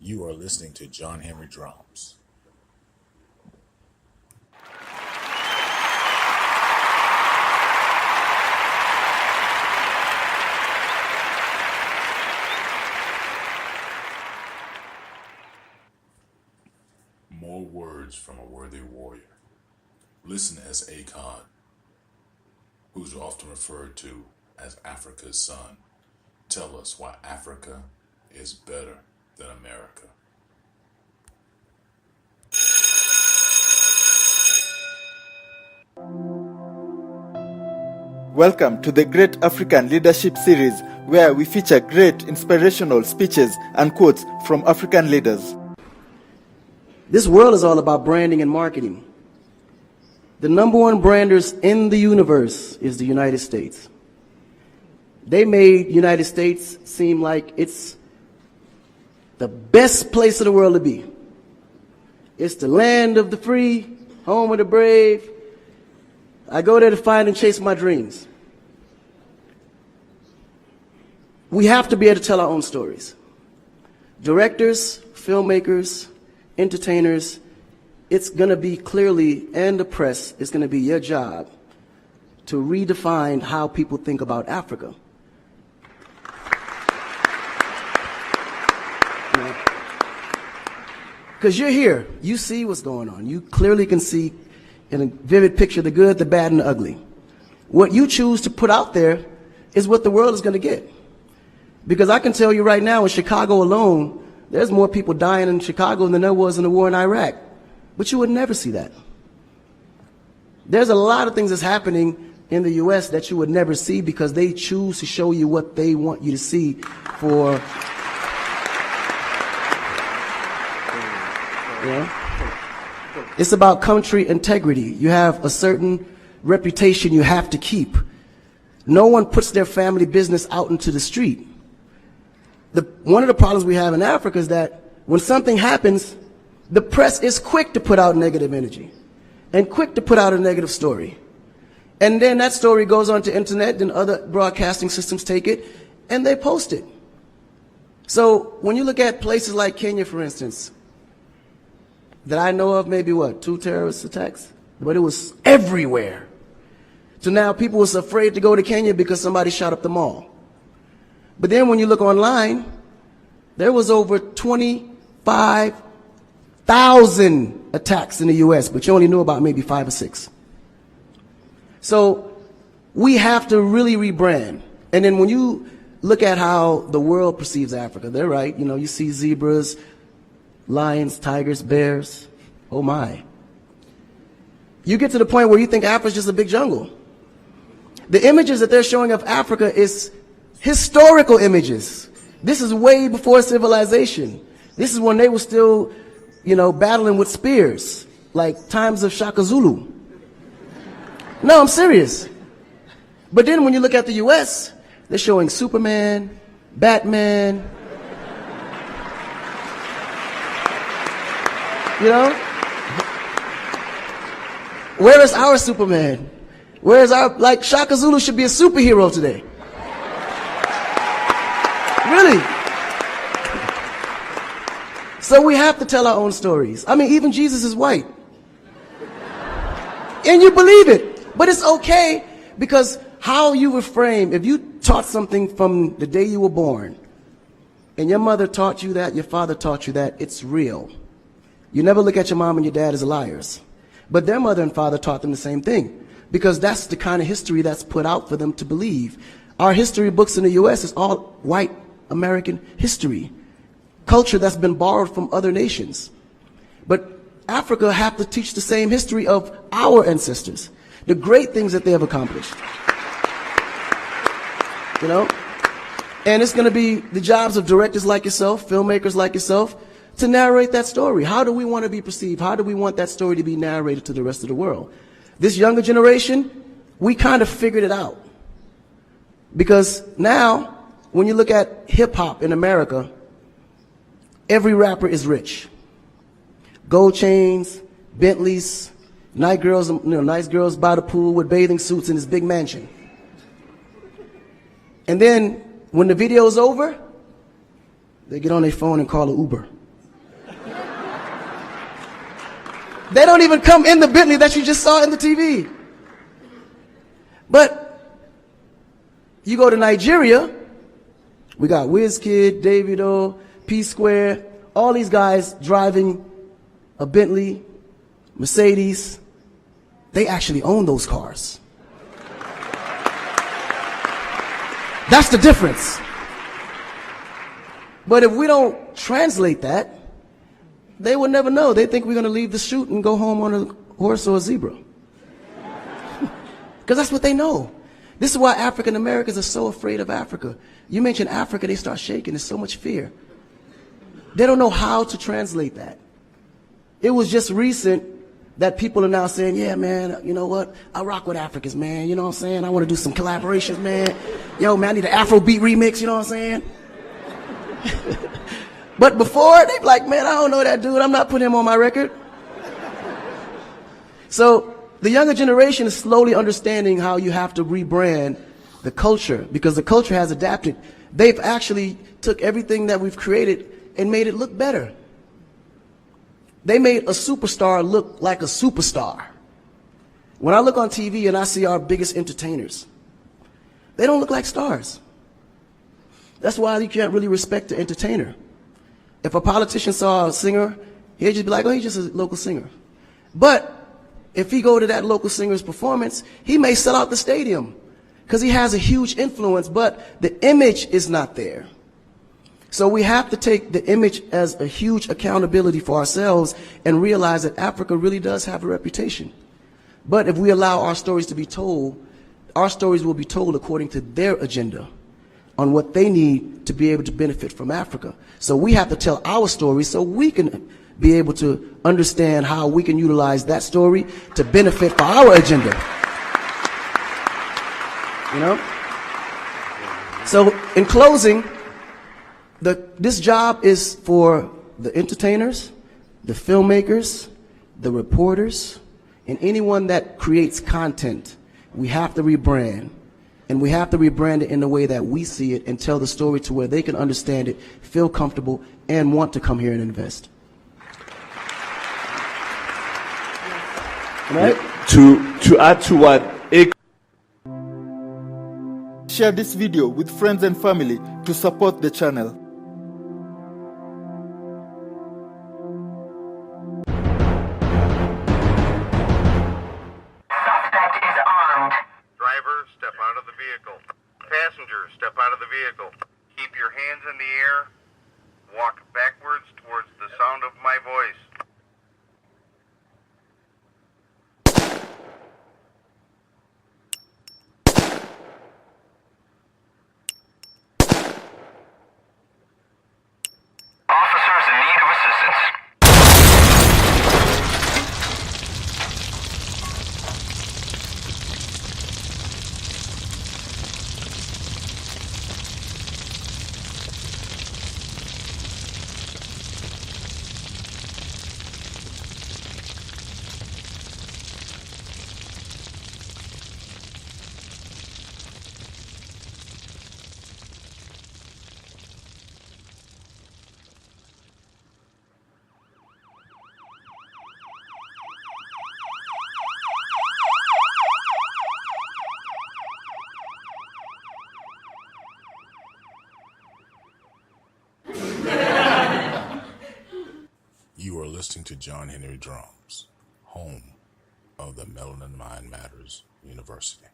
You are listening to John Henry Drums. More words from a worthy warrior. Listen as Akon, who's often referred to as Africa's son, tell us why Africa is better than America. Welcome to the Great African Leadership Series, where we feature great inspirational speeches and quotes from African leaders. This world is all about branding and marketing. The number one branders in the universe is the United States. They made United States seem like it's the best place in the world to be. It's the land of the free, home of the brave. I go there to find and chase my dreams. We have to be able to tell our own stories. Directors, filmmakers, entertainers, it's going to be clearly, and the press, it's going to be your job to redefine how people think about Africa. Because you're here, you see what's going on. You clearly can see in a vivid picture the good, the bad, and the ugly. What you choose to put out there is what the world is going to get. Because I can tell you right now, in Chicago alone, there's more people dying in Chicago than there was in the war in Iraq. But you would never see that. There's a lot of things that's happening in the U.S. that you would never see because they choose to show you what they want you to see for... It's about country integrity. You have a certain reputation you have to keep. No one puts their family business out into the street. One of the problems we have in Africa is that when something happens, the press is quick to put out negative energy and quick to put out a negative story. And then that story goes on to internet, and other broadcasting systems take it and they post it. So when you look at places like Kenya, for instance, that I know of, maybe 2 terrorist attacks, but it was everywhere. So now people was afraid to go to Kenya because somebody shot up the mall. But then when you look online, there was over 25,000 attacks in the U.S., but you only knew about maybe 5 or 6. So we have to really rebrand. And then when you look at how the world perceives Africa, they're right. You know, you see zebras, lions, tigers, bears. Oh my. You get to the point where you think Africa's just a big jungle. The images that they're showing of Africa is historical images. This is way before civilization. This is when they were still, battling with spears, like times of Shaka Zulu. No, I'm serious. But then when you look at the US, they're showing Superman, Batman, Where is our Superman? Where is our, Shaka Zulu should be a superhero today. Really. So we have to tell our own stories. I mean, even Jesus is white. And you believe it. But it's okay, because how you were framed, if you taught something from the day you were born, and your mother taught you that, your father taught you that, it's real. You never look at your mom and your dad as liars. But their mother and father taught them the same thing, because that's the kind of history that's put out for them to believe. Our history books in the U.S. is all white American history, culture that's been borrowed from other nations. But Africa have to teach the same history of our ancestors, the great things that they have accomplished. And it's going to be the jobs of directors like yourself, filmmakers like yourself, to narrate that story. How do we want to be perceived? How do we want that story to be narrated to the rest of the world? This younger generation, we kind of figured it out. Because now, when you look at hip-hop in America, every rapper is rich. Gold chains, Bentleys, nice girls by the pool with bathing suits in this big mansion. And then, when the video's over, they get on their phone and call an Uber. They don't even come in the Bentley that you just saw in the TV. But you go to Nigeria, we got Wizkid, Davido, P-Square, all these guys driving a Bentley, Mercedes. They actually own those cars. That's the difference. But if we don't translate that, they will never know. They think we're going to leave the shoot and go home on a horse or a zebra. Because that's what they know. This is why African Americans are so afraid of Africa. You mention Africa, they start shaking. There's so much fear. They don't know how to translate that. It was just recent that people are now saying, yeah, man, you know what? I rock with Africans, man. You know what I'm saying? I want to do some collaborations, man. Yo, man, I need an Afrobeat remix, you know what I'm saying? But before, they'd be like, man, I don't know that dude. I'm not putting him on my record. So the younger generation is slowly understanding how you have to rebrand the culture, because the culture has adapted. They've actually took everything that we've created and made it look better. They made a superstar look like a superstar. When I look on TV and I see our biggest entertainers, they don't look like stars. That's why you can't really respect the entertainer. If a politician saw a singer, he'd just be like, oh, he's just a local singer. But if he go to that local singer's performance, he may sell out the stadium because he has a huge influence, but the image is not there. So we have to take the image as a huge accountability for ourselves and realize that Africa really does have a reputation. But if we allow our stories to be told, our stories will be told according to their agenda on what they need to be able to benefit from Africa. So we have to tell our story so we can be able to understand how we can utilize that story to benefit for our agenda. You know? So in closing, this job is for the entertainers, the filmmakers, the reporters, and anyone that creates content. We have to rebrand. And we have to rebrand it in the way that we see it and tell the story to where they can understand it, feel comfortable, and want to come here and invest. Right? To add to what Akon Share this video with friends and family to support the channel. Suspect is armed. Driver, step out of the vehicle. Passengers, step out of the vehicle. Keep your hands in the air. Walk backwards towards the sound of my voice. Officers in need of assistance. You are listening to John Henry Drums, home of the Melanin Mind Matters University.